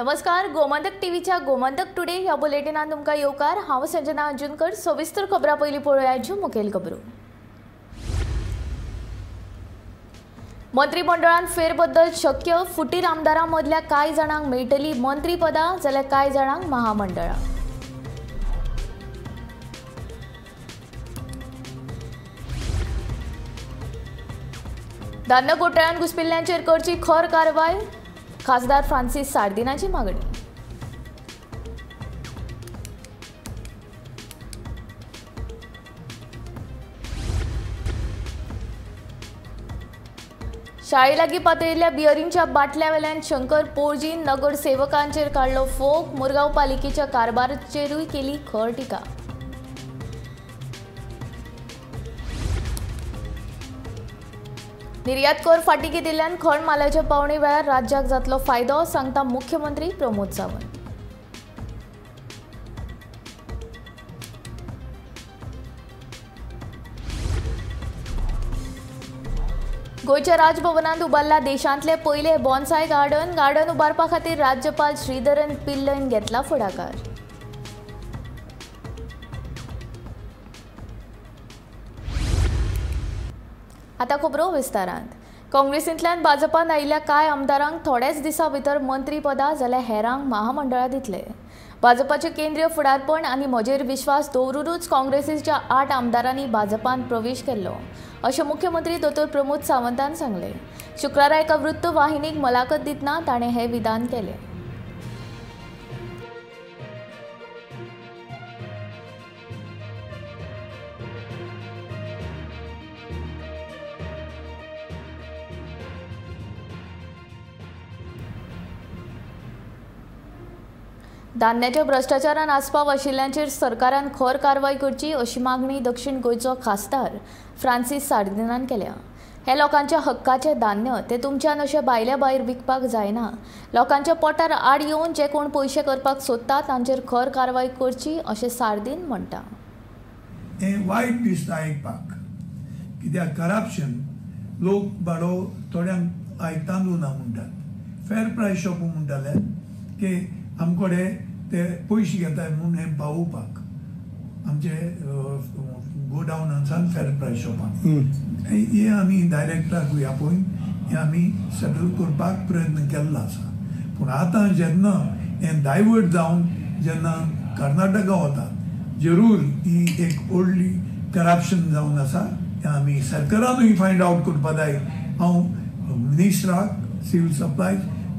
नमस्कार, गोमंतक टीव्हीच्या गोमंतक टुडे ह्या बुलेटिनात तुमकां येवकार। हांव संजना अंजुनकर। सविस्तर खबरां पयलीं पळोवया मुखेल खबरो। मंत्रिमंडळांत फेरबदल शक्य, फुटीर आमदारां मदल्या कांय जाणांक मेळटली मंत्रीपदां जाल्यार कांय जाणांक महामंडळां। धान्य घोटाळ्यांत घुस्पिल्ल्यांचेर करची खर कारवाय, खासदार फ्रांसीस सार्दिनाची मागणी। शाळे लागीं पातळिल्ल्या बियरींच्या बाटल्या वेल्यान शंकर पोळजीन नगरसेवकांचेर काडलो फोग, मुरगांव पालिकेच्या कारभाराचेरूय केली खर टिका। निर्यात कर फाटीं केल्ल्यान खण मालाच्या पावणी वेळार राज्याक जातलो फायदो, सांगता मुख्यमंत्री प्रमोद सावंत। गोयच्या राजभवनांत उबारला देशांतले पयले बॉन्साय गार्डन उबारपा खातीर राज्यपाल श्रीधरन पिल्लैन घेतला फुडाकार। आता खबरो विस्तारांत। काँग्रेसींतल्यान भाजपांत आयिल्ल्या कांय आमदारांक थोड्याच दिसां भितर मंत्रीपदां जाल्यार हेरांक महामंडळां दितले। भाजपाचे केंद्रीय फुडारपण आनी म्हजेर विश्वास दवरूनच काँग्रेसीच्या 8 आमदारांनी भाजपांत प्रवेश केल्लो, अशें मुख्यमंत्री दोतोर प्रमोद सावंतान सांगलें। शुक्रारा एका वृत्तवाहिनीक मुलाखत दितना ताणें हें विधान केलें। धान्याच्या भ्रष्टाचारान आस्पाव आशिल्ल्यांचेर सरकारान खर कारवाय करची, अशी मागणी दक्षिण गोंयचो खासदार फ्रांसीस सार्दिनान केल्या। हे लोकांच्या हक्काचे धान्य ते तुमच्यान अशें भायल्या भायर विकपाक जायना। लोकांच्या पोटार आड येवन जे कोण पयशे करपाक सोदतात तांचेर खर कारवाय करची, अशें सार्दीन म्हणटा। हें वायट दिसता आयकपाक, कित्याक करप्शन लोक बाडो थोड्यांक आयकतांदू ना म्हणटात। फेर प्रायस शॉप म्हणटाले की आमकडे ते पयशे घेतात म्हणून हें पावोवपाक आमचे गोडावनांसान फेर प्रायस शॉपान हे आमी डायरेक्टराकूय आपोवन हे आमी सेटल करपाक प्रयत्न केल्लो आसा। पूण आतां जेन्ना हें डायवर्ट जावन जेन्ना कर्नाटका वता, जरूर ही एक व्हडली करप्शन जावन आसा। हें आमी सरकारानूय फायंड आवट करपा जाय। हांव मिनिस्टराक सिवील सप्लाय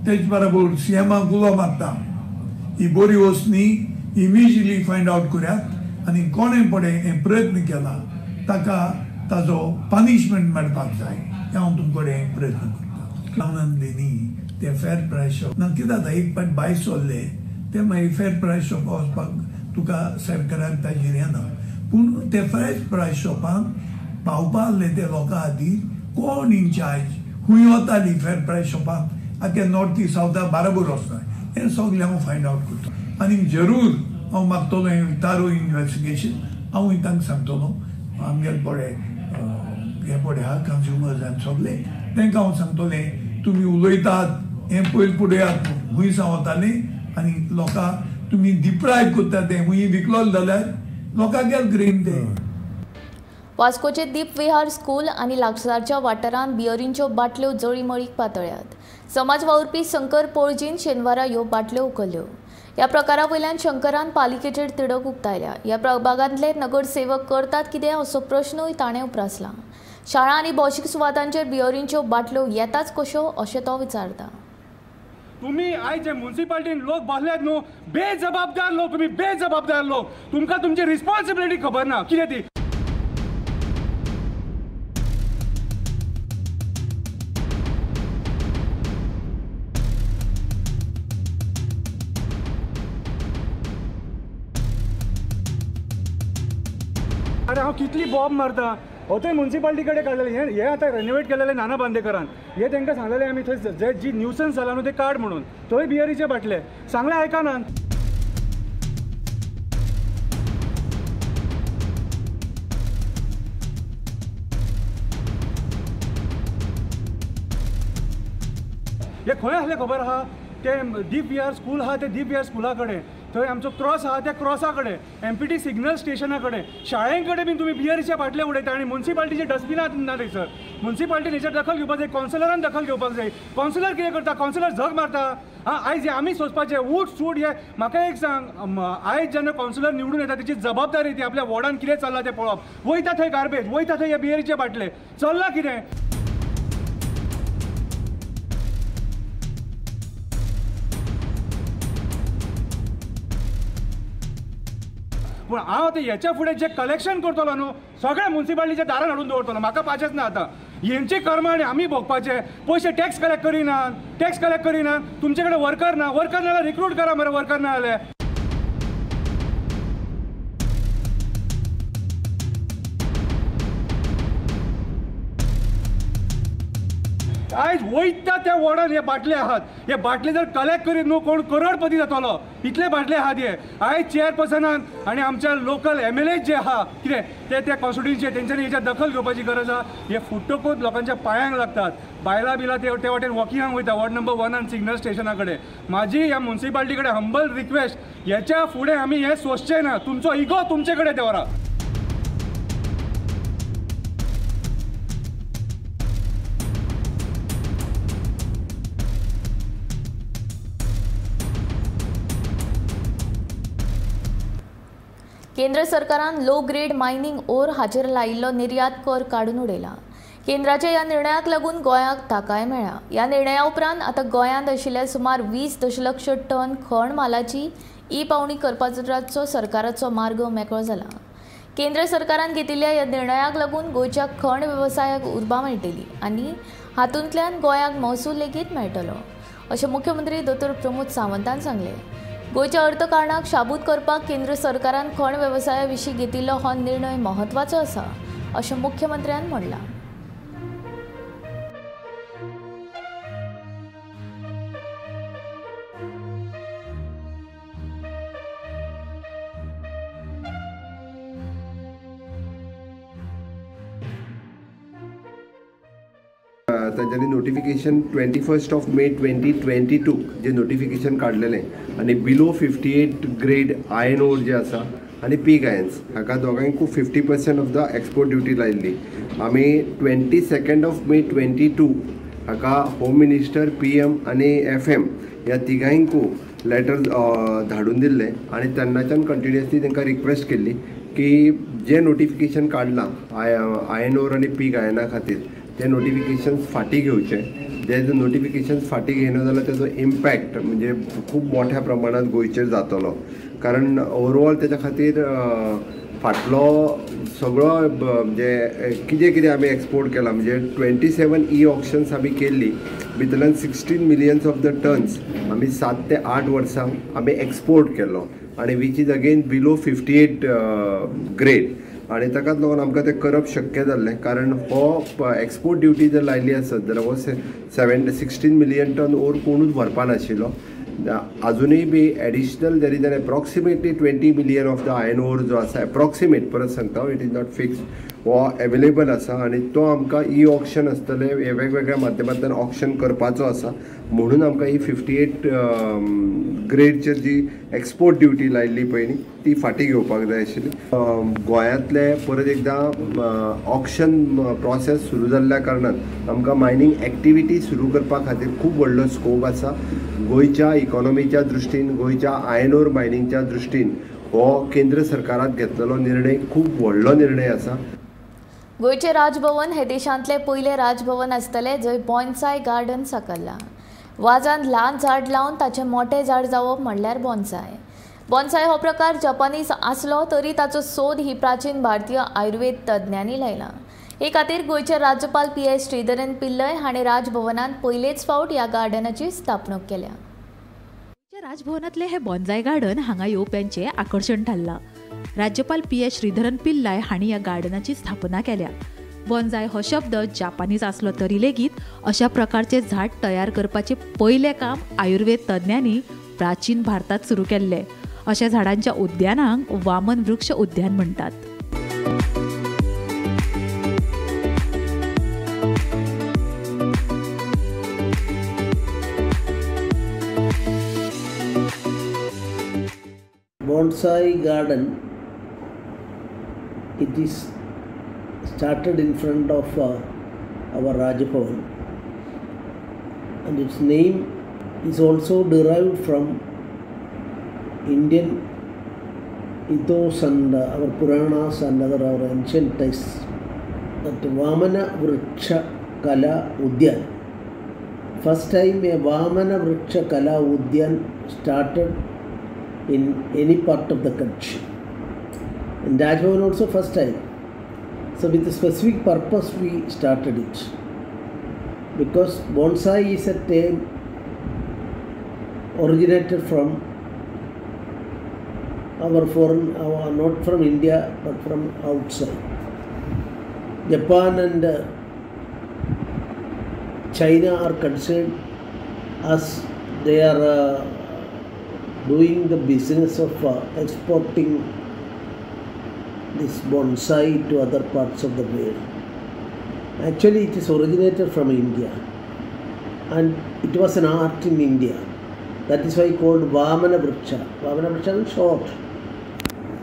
तेच बरोबर CMाक उलो मारता, ही बरी वस्तूंनी इमिजियटली फायंड आवट करात आनी कोणें पडे हें प्रयत्न केला ताका ताजो पनिशमेंट मेळपाक जाय। हें हांव तुमकडे प्रयत्न करता। आनंदिनी ते फेर प्रायस शॉप ना कितें जाता, एक पाट भायर सोल्ले ते मागीर फेर प्रायस शॉप वचपाक तुका सरकाराक ताजेर येना। पूण ते फेर प्रायस शॉपान पावपा आहले ते लोकां खातीर कोण इन्चार्ज, खूंय वताली फेर प्रायस शॉपान, आख्या नॉर्थ इस्ट सावथाक बरोबर वचना। हें सगळें हांव फायंड आवट करता आनी जरूर हांव मागतलो हें तारो इन्वेस्टिगेशन। हांवूय तांकां सांगतलो, आमगेले पळय हे पळय आहा कन्ज्युमर्स आनी सगळे तांकां हांव सांगतलें तुमी उलयतात हें पयलीं पळयात, खूंय सावन वतालीं आनी लोकां तुमी डिप्रायव करतात तें खूंय विकलो जाल्यार लोकांक गेल ग्रेन ते। वास्कोचे दीप विहार स्कूल आनी लागसारच्या वाठारांत बियरींच्यो बाटल्यो जळीमळीक पातळ्यात। समाज वावुरपी शंकर पोळजीन शेनवारा ह्यो बाटल्यो उखल्ल्यो। ह्या प्रकारा वयल्यान शंकरान पालिकेचेर तिडक उक्तायल्या। ह्या प्रभागांतले नगरसेवक करतात कितें असो प्रश्नूय ताणें उपरासला। शाळा आनी भौशीक सुवातांचेर बियरींच्यो बाटल्यो येताच कश्यो, अशें तो विचारता। तुम्ही आयज जे म्युनिसिपालिटीन लोक बसल्यात न्हू, बेजबाबदार लोक, तुम्ही बेजबाबदार लोक, तुमकां तुमची रिस्पॉन्सिबिलिटी खबर ना कितें ती। अरे हांव कितली बॉब मारता, हो ते म्युनिसिपालिटी कडेन काडलेले हे आतां रेनोवेट केलेले नाना बांदेकरान, हे तांकां सांगलेले आमी थंय जे जी न्यूसन्स जाला न्हू ते काड म्हणून, थंय बियरीचे बाटले सांगले आयकनात। हे खंय आसले खबर आहा, ते दीप विहार स्कूल आहा ते दीप विहार स्कुला कडेन, थंय आमचो क्रॉस आहा त्या क्रॉसा कडेन, MPT सिग्नल स्टेशना कडेन, शाळें कडेन बीन तुमी बियरीचे बाटले उडयता आनी म्युन्सिपाल्टीचे डस्टबिनां ना थंयसर. म्युन्सिपाल्टीन हेचेर दखल घेवपाक जाय, कावन्सिलरान दखल घेवपाक जाय. कावन्सिलर कितें करता? कावन्सिलर झग मारता. आयज आमी सोंसपाचें उठ सूट हे. म्हाका एक सांग, आयज जेन्ना कावन्सिलर निवडून येता तेची जबाबदारी ती आपल्या वॉर्डान कितें चल्लां तें पळोवप. वयता थंय गार्बेज, वयता थंय हे बियरीचे बाटले, चल्लां कितें? पूण हांव ते हेच्या फुडें जे कलेक्शन करतलो न्हू सगळ्या म्युन्सिपाल्टीच्या दारान हाडून दवरतलो. म्हाका पाचेंच ना आतां. हेंची कर्मां आनी आमी भोगपाचे. पयशे टॅक्स कलेक्ट करिनात. तुमचे कडेन वर्कर नाल्यार रिक्रूट करा मरे, वर्कर ना जाल्यार. आयज वयता त्या वॉर्डान हे बाटले आहात. हे बाटले जर कलेक्ट करीत न्हू कोण करोडपती जातलो. इतले बाटले आहात हे. आयज चेअरपर्सनान आनी आमच्या लोकल MLA जे आहा कितें ते कॉन्स्टिट्युन्सीचे तेंच्यांनी हेच्या दखल घेवपाची गरज आहा. हे फुट्टोकूच लोकांच्या पांयांक लागतात. बायलां बिलां ते वाटेन वॉकिंगाक वयता वॉर्ड नंबर 1 आनी सिग्नल स्टेशना कडेन. म्हाजी ह्या म्युन्सिपाल्टी कडेन हंबल रिक्वेस्ट, हेच्या फुडें आमी हे सोंसचे ना. तुमचो इगो तुमचे कडेन दवरा. केंद्र सरकारान लो ग्रेड मायनिंग ओर हाचेर लायिल्लो निर्यात कर काडून उडयला. केंद्राच्या ह्या निर्णयाक लागून गोंयाक थाकाय मेळ्ळा. ह्या निर्णया उपरांत आतां गोंयांत आशिल्ल्या सुमार 20 दशलक्ष टन खण मालाची पावणी करपाचो सरकाराचो मार्ग मेकळो जाला. केंद्र सरकारान घेतिल्ल्या ह्या निर्णयाक लागून गोंयच्या खण वेवसायाक उर्बा मेळटली आनी हातूंतल्यान गोंयाक महसूल लेगीत मेळटलो, अशें मुख्यमंत्री दोतोर प्रमोद सावंतान सांगलें. गोंयच्या अर्थकारणाक शाबूत करपाक केंद्र सरकारान खण वेवसाया विशीं घेतिल्लो हो निर्णय महत्वाचो आसा, अशें मुख्यमंत्र्यान म्हणलां. तांच्यांनी नोटिफिकेशन 21 मे 2022 जे नोटिफिकेशन काडलेलें आनी बिलो 58 ग्रेड आयर्न ओर जे आसा आनी पीक आयन्स हाका दोगांयकूय 50% ऑफ द एक्सपोर्ट ड्युटी लायिल्ली. आमी 22 मे 2022 हाका होम मिनिस्टर, PM आनी FM ह्या तिगांयकूय लेटर धाडून दिल्लें आनी तेन्नाच्यान कंटिन्युअसली तांकां रिक्वेस्ट केल्ली की जे नोटिफिकेशन काडलां आयर्न ओर आनी पीक आयर्ना खातीर ते नोटिफिकेशन्स फाटीं घेवचे. जे नोटिफिकेशन्स फाटीं घेयना जाल्यार तेजो इम्पॅक्ट म्हणजे खूब मोठ्या प्रमाणात गोंयचेर जातलो. कारण ओवरऑल तेच्या खातीर फाटलो सगळो म्हणजे कितें आमी एक्सपोर्ट केला म्हणजे 27 ऑक्शन्स आमी केल्ली. भितरल्यान 16 मिलियन्स ऑफ द टन्स आमी 7 ते 8 वर्सां आमी एक्सपोर्ट केलो आनी which is again below 58 grade. आनी ताकाच लागून आमकां तें करप शक्य जाल्लें. कारण हो एक्सपोर्ट ड्युटी जर लायली आसत जाल्यार हो 16 मिलियन टन ओर कोणूच व्हरपा नाशिल्लो. अजुनूय बी additional there is an approximately 20 million of the iron ore जो आसा एप्रॉक्सिमेट परत सांगता इट इज नॉट फिक्स हो अवेलेबल आसा आनी तो आमकां ऑक्शन आसतले हे वेगवेगळ्या माध्यमांतल्यान ऑक्शन करपाचो आसा. म्हणून आमकां ही 58 ग्रेडचेर जी एक्सपोर्ट ड्युटी लायिल्ली पळय ती फाटीं घेवपाक जाय आशिल्ली. गोंयांतले परत एकदां ऑक्शन प्रोसेस सुरू जाल्ल्या कारणान आमकां मायनींग एक्टिविटी सुरू करपा खातीर खूब व्हडलो स्कोप आसा. गोंयच्या इकॉनॉमीच्या दृश्टीन गोंयच्या आयर्न ओर मायनिंगच्या दृश्टीन हो केंद्र सरकारान घेतलेलो निर्णय खूब व्हडलो निर्णय आसा. गोंयचे राजभवन हे देशांतले पयले राजभवन आसतले जंय बॉन्साय गार्डन साकारलां. वाजान ल्हान झाड लावन ताचें मोठें झाड जावप म्हणल्यार बॉन्साय. बॉन्साय हो प्रकार जपानीज आसलो तरी ताचो सोद ही प्राचीन भारतीय आयुर्वेद तज्ञांनी लायला. हे खातीर गोंयचे राज्यपाल PS श्रीधरन पिल्लय हाणें राजभवनांत पयलेच फावट ह्या गार्डनाची स्थापणूक केल्या. राजभवनातले हे बॉन्साय गार्डन हांगा येवप्यांचें आकर्शण थारलां. राज्यपाल PS श्रीधरन पिल्लाय हांणी ह्या गार्डनाची स्थापना केल्या. बॉन्साय हो शब्द जापानीज आसलो तरी लेगीत अशा प्रकारचे झाड तयार करपाचे पयले काम आयुर्वेद तज्ञांनी प्राचीन भारतात सुरू केल्ले. अशा झाडांच्या उद्यानांक वामन वृक्ष उद्यान म्हणटात. bonsai garden, it is started in front of our Rajbhavan, and its name is also derived from Indian ethos and our Puranas and other our ancient texts. That Vamana Vriksha Kala Udyan. First time a Vamana Vriksha Kala Udyan started in any part of the country. In Rajbhavan also first time. So with a specific purpose we started it. Because bonsai is a term originated from not from India but from outside. Japan and China are considered as they are doing the business of exporting this bonsai to other parts of the world. Actually, it is originated from India, and it was an art in India. That is why called Vamana Vriksha. Vamana Vriksha is short.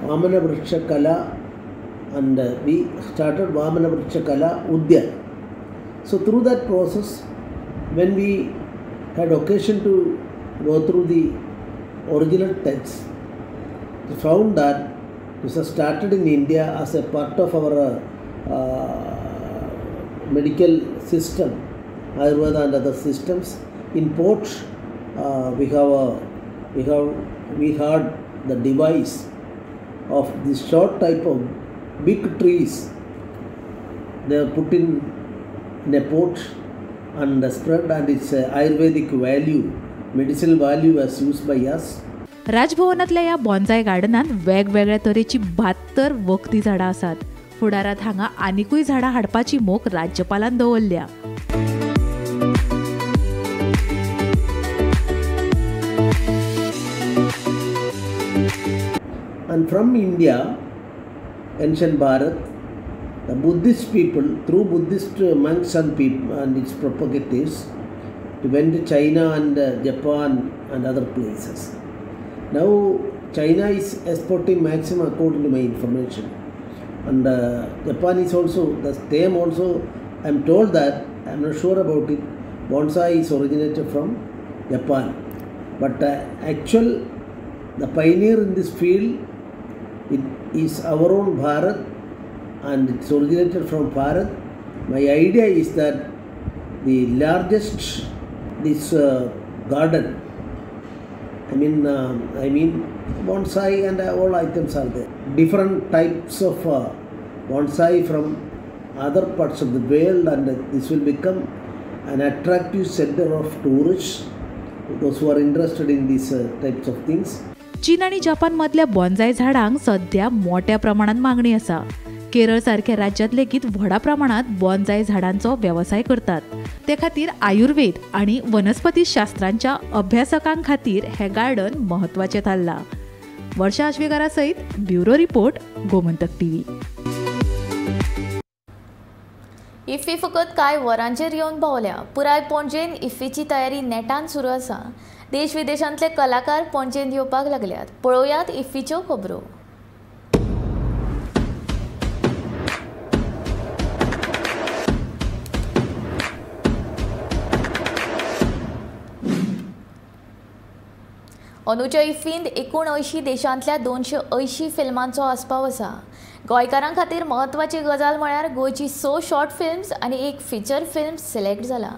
Vamana Vriksha Kala, and we started Vamana Vriksha Kala Udyan. So through that process, when we had occasion to go through the original text, we found that this was started in India as a part of our medical system, Ayurveda and other systems. In port, we had the device of this short type of big trees. They are put in a pot and spread, and its Ayurvedic value, medicinal value was used by us. राजभवनातल्या या bonsai गार्डनात वेगवेगळ्या तरेची 72 वखदी झाडां आसात. फुडारात हांगा आनिकूय झाडां हाडपाची मोख राज्यपालान दवरल्या. And from India, ancient Bharat, the Buddhist people, through Buddhist monks and people and its propagators, went to China and Japan and other places. Now China is exporting maximum according to my information, and Japan is also, the same also, I am told that, I am not sure about it, bonsai is originated from Japan, but the pioneer in this field, it is our own Bharat, and it's originated from Bharat. My idea is that the largest garden, I mean bonsai and all items are there. Different types of bonsai from other parts of the world, and this will become an attractive center of tourists, those who are interested in these types of things. चीन आणि Japan मधल्या bonsai झाडांक सध्या मोठ्या प्रमाणात मागणी आसा. केरळ सारख्या राज्यात लेगीत व्हडा प्रमाणात बॉन्साय झाडांचो व्यवसाय करतात. ते खातीर आयुर्वेद आणि वनस्पती शास्त्रांच्या अभ्यासकां खातीर हे गार्डन महत्वाचे थारला. वर्षा आश्वेकारा सयत bureau report, Gomantak TV. IFFI फकत कांय वरांचेर येवन पावल्या. पुराय पणजेन इफ्फीची तयारी नेटान सुरू आसा. देश विदेशांतले कलाकार पणजेंत येवपाक लागल्यात. पळोवयात इफ्फीच्यो खबरो. अंदूच्या इफ्फींत 79 देशांतल्या 280 फिल्मांचो आस्पाव आसा. गोंयकारां खातीर म्हत्वाची गजाल म्हळ्यार गोंयची 6 शॉर्ट फिल्म्स आनी 1 फीचर फिल्म सिलेक्ट जाला.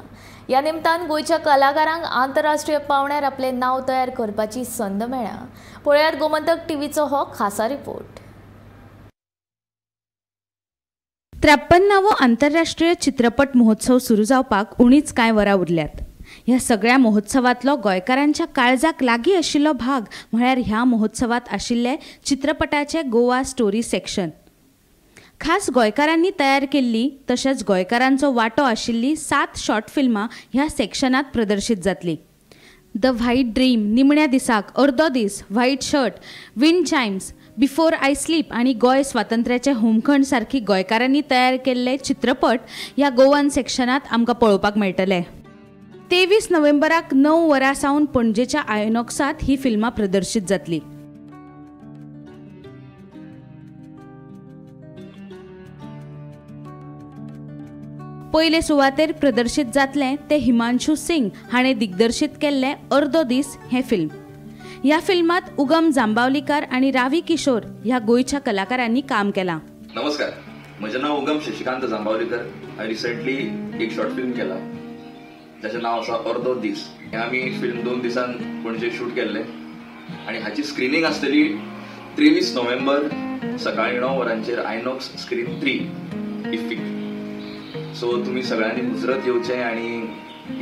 ह्या निमतान गोंयच्या कलाकारांक आंतरराष्ट्रीय पावंड्यार आपले नांव तयार करपाची संद मेळ्ळ्या. पळयात गोमंतक टीव्हीचो हो खासा रिपोर्ट. 53वो आंतरराष्ट्रीय चित्रपट महोत्सव सुरू जावपाक उणीच कांय वरां उरल्यात. ह्या सगळ्या महोत्सवातलो गोंयकारांच्या काळजाक लागीं आशिल्लो भाग म्हळ्यार ह्या महोत्सवात आशिल्ले चित्रपटाचे गोवा स्टोरी सेक्शन. खास गोंयकारांनी तयार केल्ली तशेंच गोंयकारांचो वांटो आशिल्ली 7 शॉर्ट फिल्मां ह्या सेक्शनात प्रदर्शीत जातली. द व्हाईट ड्रीम, निमण्या दिसाक, अर्दो दीस, white shirt, wind chimes, before I sleep आणि गोंय स्वातंत्र्याचे होमखंड सारखी गोंयकारांनी तयार केल्ले चित्रपट ह्या गोवन सेक्शनात आमकां पळोवपाक मेळटले. 23 नोव्हेंबराक 9 वरां सावन पणजेच्या आयनॉक्सात ही फिल्मां प्रदर्शीत जातली. पयले सुवातेर प्रदर्शित जातलें ते हिमांशु सिंग हाणें दिग्दर्शीत केल्लें अर्दो दीस हें फिल्म. ह्या फिल्मात उगम जांबावलीकार आणि रावी किशोर ह्या गोंयच्या कलाकारांनी काम केलां. नमस्कार, म्हजें नांव उगम शशिकांत जांबावलीकर. हांवें रिसंटली एक शॉर्ट फिल्म केला जाचें नांव आसा अर्दो दीस. हें आमी फिल्म 2 दिसान पणजे शूट केल्लें आनी हाची स्क्रिनींग आसतली 23 नोव्हेंबर सकाळी 9 वरांचेर आयनॉक्स स्क्रीन 3 इफ्फीक. सो तुम्ही सगळ्यांनी मुजरत येवचें आनी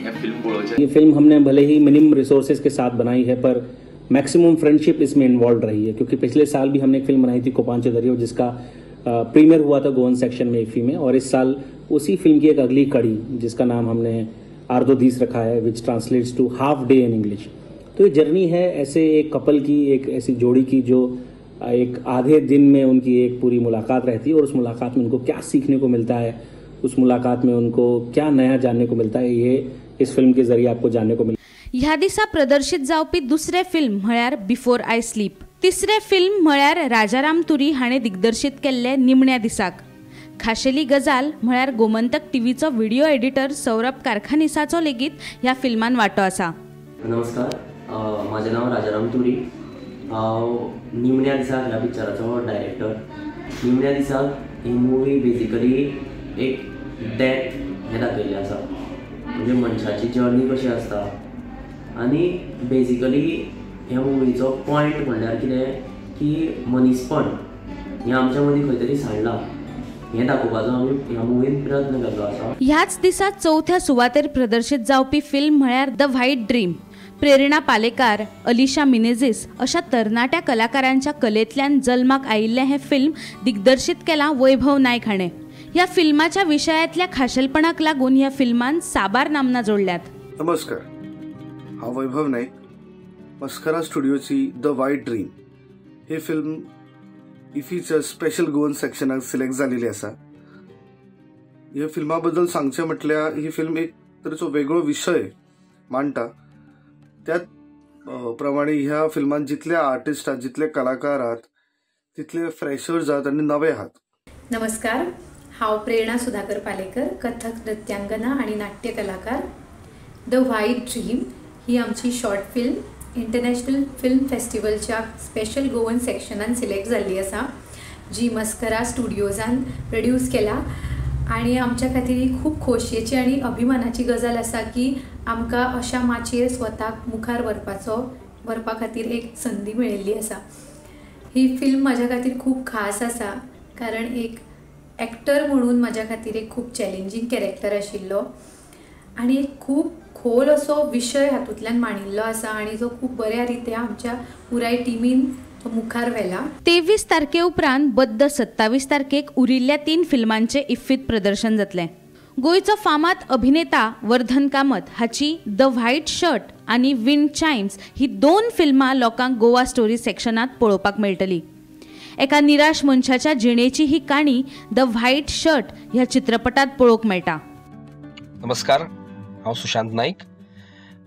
हें फिल्म पळोवचें. ये फिल्म हमने भले ही मिनिमम रिसोर्सेज के साथ बनाई है पर मैक्सिमम फ्रेंडशिप इसमें इन्वॉल्व रही है, क्योंकि पिछले साल भी हमने एक फिल्म बनाई थी कोपांचे दरियो जिसका प्रीमियर हुआ था गोवन सेक्शन में इफ्फी में, और इस साल उसी फिल्म की एक अगली कड़ी जिसका नाम हमने अर्दो दीस रखा है, which translates to half day in English. तो ये जर्नी है ऐसे एक कपल की, एक ऐसी जोड़ी की जो एक आधे दिन में उनकी एक पूरी मुलाकात रहती है और उस मुलाकात में उनको क्या सीखने को मिलता है, उस मुलाकात में उनको क्या नया जानने को मिलता है, ये इस फिल्म के जरिए आपको जानने को मिलता है. ह्या दिसा प्रदर्शित जावपी दुसरे फिल्म म्हळ्यार बिफोर आय स्लीप. तिसरे फिल्म म्हळ्यार राजाराम तुरी हाणें दिग्दर्शीत केल्ले निमण्या दिसाक. खाशेली गजाल म्हळ्यार गोमंतक टीव्हीचो व्हिडिओ एडिटर सौरभ कारखानिसाचो लेगीत ह्या फिल्मान वांटो आसा. नमस्कार, माझे नाव राजाराम तुरी. हांव निमण्या दिसाक ह्या पिक्चराचो डायरेक्टर. निमण्या दिसाक ही मुवी बेजिकली एक डेथ हें दाखयल्लें आसा, म्हणजे मनशाची जर्नी कशी आसता. आनी बेजिकली ह्या मुवीचो पॉयंट म्हणल्यार कितें की मनीसपण हें आमच्या मदीं खंय तरी सांडलां हें दाखोवपाचो आमी ह्या मुवीन प्रयत्न केल्लो आसा. ह्याच दिसा चौथ्या सुवातेर प्रदर्शित जावपी फिल्म म्हळ्यार द व्हाईट ड्रीम. प्रेरणा पालेकार, अलिशा मिनेझीस अशा तरणाट्या कलाकारांच्या कलेंतल्यान जल्माक आयिल्लें हें फिल्म दिग्दर्शीत केलां वैभव नायक हाणें. ह्या फिल्माच्या विशयातल्या खाशेलपणाक लागून ह्या फिल्मान साबार नामना जोडल्यात. नमस्कार, हांव वैभव नायक. मस्करा स्टुडिओची द व्हाईट ड्रीम ही फिल्म इफ्फीच्या स्पेशल गोवन सेक्शनाक सिलेक्ट जालेली आसा. ह्या फिल्मा बद्दल सांगचें म्हटल्यार ही फिल्म एक तरेचो वेगळो विशय मांडटा. त्याच प्रमाणे ह्या फिल्मान जितले आर्टिस्ट आहात, जितले कलाकार आहात, तितले फ्रेशर्स आहात आनी नवे आहात. नमस्कार, हांव प्रेरणा सुधाकर पालेकर, कथक नृत्यांगना आणि नाट्य कलाकार. द व्हाईट ड्रीम ही आमची शॉर्ट फिल्म इंटरनॅशनल फिल्म फेस्टिवलच्या स्पेशल गोवन सेक्शनान सिलेक्ट जाल्ली आसा, जी मस्करा स्टुडिओजान प्रोड्यूस केला. आणि आमच्या खातीर ही खूब खोशयेची आणि अभिमानाची गजाल आसा की आमकां अशा माचयेर स्वताक मुखार व्हरपा खातीर एक संदी मेळिल्ली आसा. ही फिल्म म्हाज्या खातीर खूब खास आसा, कारण एक एक्टर म्हणून म्हाज्या खातीर एक खूब चॅलेंजींग कॅरेक्टर आशिल्लो आणि एक खूब खोल असो विशय हातूंतल्यान मांडिल्लो आसा आणि जो खूब बऱ्या रित्या आमच्या पुराय टिमीन मुखार व्हेला. 23 तारखे उपरांत बद्द 27 तारखेक उरिल्ल्या 3 फिल्मांचे इफ्फीत प्रदर्शन जातलें. गोंयचो फामाद अभिनेता वर्धन कामत हाची द व्हाईट शर्ट आणि विंड चाइम्स ही 2 फिल्मां लोकांक गोवा स्टोरी सेक्शनात पळोवपाक मेळटली. एका निराश मनशाच्या जिणेची ही काणी द व्हाईट शर्ट ह्या चित्रपटात पळोवंक मेळटा. नमस्कार, हांव सुशांत नाईक.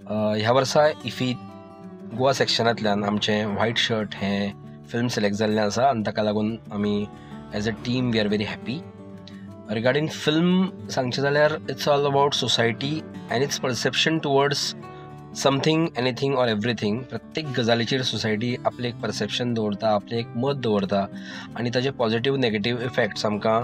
ह्या वर्सा इफ्फी गोवा सेक्शनांतल्यान आमचें व्हाईट शर्ट हें फिल्म सिलेक्ट जाल्लें आसा आनी ताका लागून आमी as a team we are very happy. Regarding film सांगचें जाल्यार it's all about society and its perception towards something anything or everything. प्रत्येक गजालीचेर सोसायटी आपलें एक परसेप्शन दवरता, आपलें एक मत दवरता आनी ताजे पॉझिटिव्ह नेगेटिव्ह इफेक्ट्स आमकां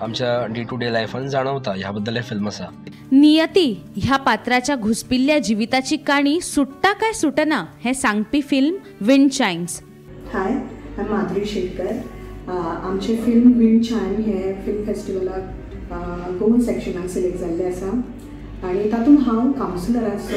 आमच्या डे टू डे लायफान जाणवता. ह्या बद्दल हें फिल्म आसा. नियती ह्या पात्राच्या घुसपिल्ल्या जिविताची काणी सुट्टा काय सुटना हे सांगपी फिल्म विंड चाइम्स. हाय, हांव माधुरी शेटकर. आमचे फिल्म विंड चाइम हे फिल्म फेस्टिवलाक गोवन सेक्शनाक सिलेक्ट जाल्ले आसा आणि तातूंत हांव कावन्सिलराचो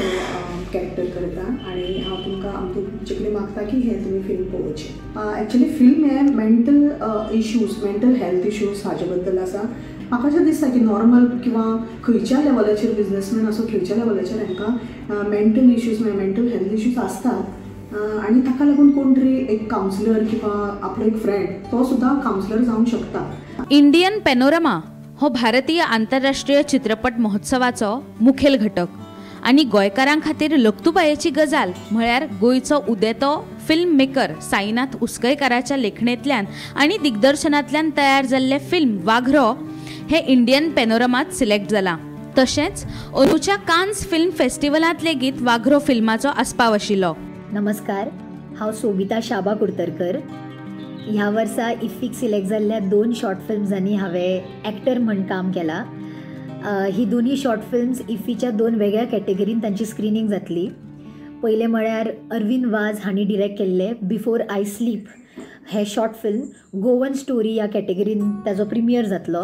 कॅरेक्टर करता आणि हांव तुमकां जितले मागता की हे तुमी फिल्म पळोवचें. एक्चुली फिल्म हे mental issues, mental health issues हाजे बद्दल आसा. म्हाका अशें दिसता की नॉर्मल किंवा खंयच्या लेवलाचेर बिजनेसमॅन असो खंयच्या लेवलाचेर हांकां mental issues mental health issues आसतात आणि ताका लागून कोण तरी एक कावन्सिलर किंवा आपलो एक फ्रेंड तो सुद्दां कावन्सिलर जावंक शकता. इंडियन पॅनोरमा हो भारतीय आंतरराष्ट्रीय चित्रपट महोत्सवाचो मुखेल घटक आणि गोंयकारां खातीर लकतूबायेची गजाल म्हळ्यार गोंयचो उदेतो फिल्म मेकर साईनाथ उसकयकाराच्या लेखणेंतल्यान आनी दिग्दर्शनांतल्यान तयार जाल्लें फिल्म वाघरो हे इंडियन पॅनोरमात सिलेक्ट जाला. तशेंच अंदूच्या कान्स फिल्म फेस्टिवलांत लेगीत वाघरो फिल्माचो आस्पाव आशिल्लो. नमस्कार, हांव सोबिता शाबा कुडतरकर. ह्या वर्सा इफ्फीक सिलेक्ट जाल्ल्या 2 शॉर्ट फिल्म्सांनी हांवें एक्टर म्हण काम केलां. ही दोनी शॉर्ट फिल्म्स इफ्फीच्या 2 वेगळ्या कॅटेगरीन तांची स्क्रिनींग जातली. पयलें म्हळ्यार अरविंद वाज हांणी डिरेक्ट केल्लें बिफोर आय स्लीप हे शॉर्ट फिल्म गोवन स्टोरी ह्या कॅटेगरीन ताजो प्रिमियर जातलो.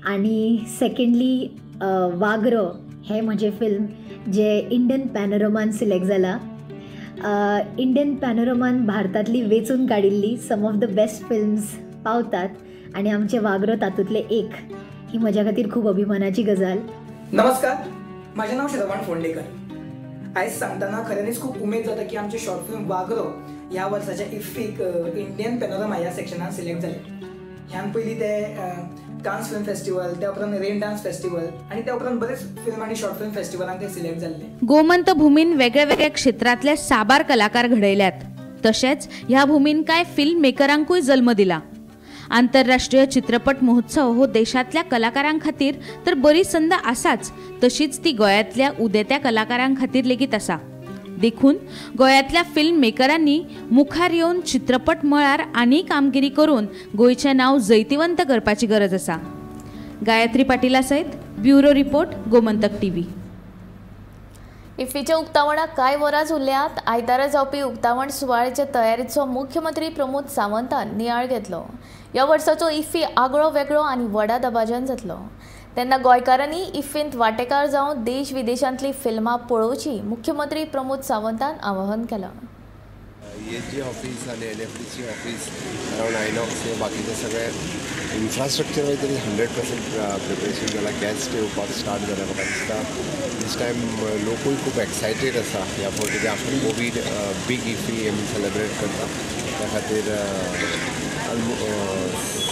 आनी सेकेंडली वाघरो हें म्हजें फिल्म जें इंडियन पॅनोरमान सिलेक्ट जालां. इंडियन पॅनोरमान भारतांतली वेचून काडिल्ली सम ऑफ द बेस्ट फिल्म्स पावतात आनी आमचें वाघरो तातूंतलें एक. ही म्हज्या खातीर खूब अभिमानाची गजाल. नमस्कार, माझे नाव श्रवण फोंडेकर. आयज सांगतना खऱ्यांनीच खूप उमेद जाता की आमचे शॉर्ट फिल्म वाघरो ह्या वर्साच्या इफ्फीक इंडियन पॅनोरमा ह्या सेक्शनात सिलेक्ट जाले. ह्यान पयलीं ते कान्स फिल्म फेस्टिवल, त्या उपरांत रेन डान्स फेस्टिवल आनी त्या उपरांत बरेच फिल्म आनी शॉर्ट फिल्म फेस्टिवलांत ते सिलेक्ट जाल्ले. गोमंत भूमीन वेगळ्या वेगळ्या क्षेत्रांतले साबार कलाकार घडयल्यात. तशेंच ह्या भूमीन कांय फिल्म मेकरांकूय जल्म दिला. आंतरराष्ट्रीय चित्रपट महोत्सव हो देशांतल्या कलाकारांक खातीर तर बरी संद आसाच, तशीच ती गोंयांतल्या उदेत्या कलाकारांक खातीर लेगीत आसा. देखून गोंयांतल्या फिल्म मेकरांनी मुखार येवन चित्रपट मळार आनी कामगिरी करून गोंयचें नांव जैतिवंत करपाची गरज आसा. गायत्री पाटीला सयत ब्युरो रिपोर्ट, गोमंतक टीव्ही. इफ्फीच्या उक्तावणाक कांय वरांच उरल्यात. आयतारा जावपी उक्तावण सुवाळ्याच्या तयारेचो मुख्यमंत्री प्रमोद सावंतान नियाळ घेतलो. ह्या वर्साचो इफ्फी आगळो वेगळो आनी व्हडा दबाज्यान जातलो. तेन्ना गोंयकारांनी इफ्फींत वांटेकार जावन देश विदेशांतली फिल्मां पळोवची मुख्यमंत्री प्रमोद सावंतान आवाहन केलां. ESG ऑफिस आणि NFDC ऑफिस अराउंड आयनॉक्स हे बाकीचे सगळे इन्फ्रास्ट्रक्चर वय तरी 100% प्रिपरेशन जाला. गॅस्ट येवपाक स्टार्ट जालें. म्हाका दिसता दीस टायम लोकूय खूब एक्सायटेड आसा ह्या फावटी आफ्टर कोवीड बीग इफ्फी आमी सेलेब्रेट करता. त्या खातीर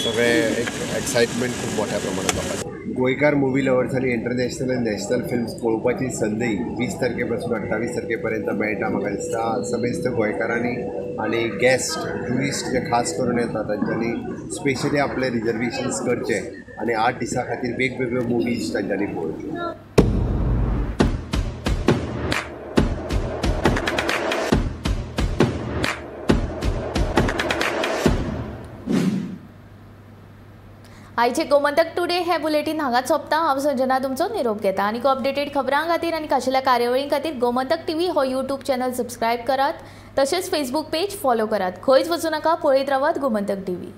सगळे एक एक्सायटमेंट खूब मोठ्या प्रमाणात आसा. गोंयकार मुवी लवर्स आनी इंटरनॅशनल आनी नॅशनल फिल्म्स पळोवपाची संदय 20 तारखेपासून 28 तारखेपर्यंत मेळटा. म्हाका दिसता समेस्त गोंयकारांनी आनी गेस्ट ट्युरिस्ट जे खास करून येता तांच्यांनी स्पेशली आपले रिजर्वेशन्स करचे आनी 8 दिसां खातीर वेगवेगळ्यो मुवीज तांच्यांनी पळोवच्यो. आयचे गोमंतक टुडे हे बुलेटीन हांगाच सोंपता. हांव संजना तुमचो निरोप घेता. आनी अपडेटेड खबरां खातीर आनी खाशेल्या कार्यावळीं खातीर गोमंतक टीव्ही हो यूट्यूब चॅनल सबस्क्रायब करात. तशेंच फेसबूक पेज फॉलो करात. खंयच वचूं नाका, पळयत रावात गोमंतक टीव्ही.